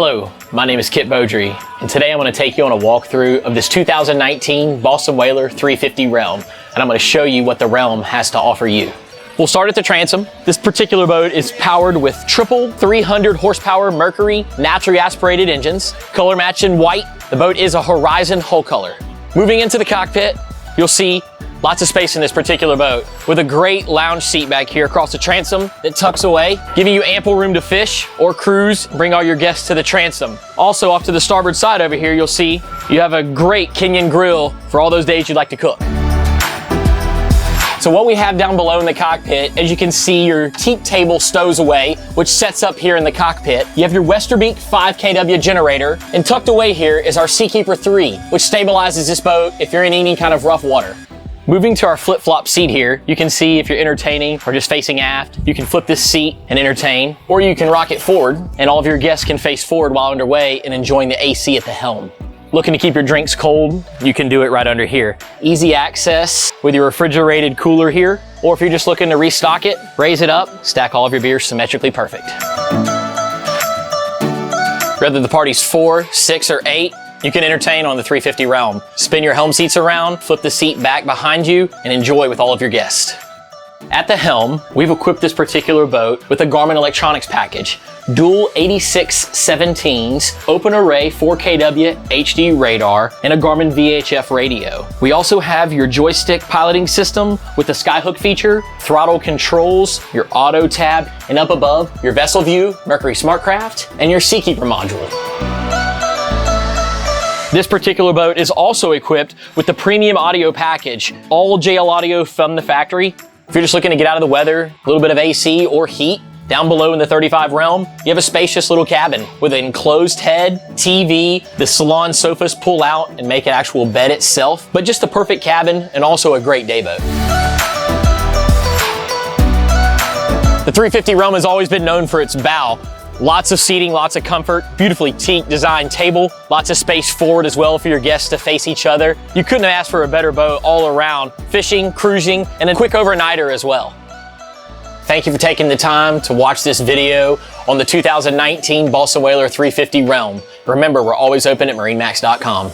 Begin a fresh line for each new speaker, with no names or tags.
Hello, my name is Kit Beaudry, and today I'm going to take you on a walkthrough of this 2019 Boston Whaler 350 Realm, and I'm going to show you what the Realm has to offer you. We'll start at the transom. This particular boat is powered with triple 300 horsepower Mercury naturally aspirated engines, color matched in white. The boat is a Horizon hull color. Moving into the cockpit, you'll see lots of space in this particular boat with a great lounge seat back here across the transom that tucks away, giving you ample room to fish or cruise, bring all your guests to the transom. Also off to the starboard side over here, you'll see you have a great Kenyan grill for all those days you'd like to cook. So what we have down below in the cockpit, as you can see, your teak table stows away, which sets up here in the cockpit. You have your Westerbeek 5 kW generator, and tucked away here is our Seakeeper 3, which stabilizes this boat if you're in any kind of rough water. Moving to our flip-flop seat here, you can see if you're entertaining or just facing aft, you can flip this seat and entertain, or you can rock it forward, and all of your guests can face forward while underway and enjoying the AC at the helm. Looking to keep your drinks cold, you can do it right under here. Easy access with your refrigerated cooler here, or if you're just looking to restock it, raise it up, stack all of your beers symmetrically perfect. Whether the party's 4, 6, or 8, you can entertain on the 350 Realm. Spin your helm seats around, flip the seat back behind you, and enjoy with all of your guests. At the helm, we've equipped this particular boat with a Garmin electronics package. Dual 8617s, open array 4kW HD radar, and a Garmin VHF radio. We also have your joystick piloting system with the skyhook feature, throttle controls, your auto tab, and up above, your vessel view, Mercury Smartcraft, and your Seakeeper module. This particular boat is also equipped with the premium audio package, all JL audio from the factory. If you're just looking to get out of the weather, a little bit of AC or heat, down below in the 35 Realm, you have a spacious little cabin with an enclosed head, TV, the salon sofas pull out and make an actual bed itself, but just a perfect cabin and also a great day boat. The 350 Realm has always been known for its bow. Lots of seating, lots of comfort, beautifully teak designed table, lots of space forward as well for your guests to face each other. You couldn't have asked for a better boat all around, fishing, cruising, and a quick overnighter as well. Thank you for taking the time to watch this video on the 2019 Boston Whaler 350 Realm. Remember, we're always open at MarineMax.com.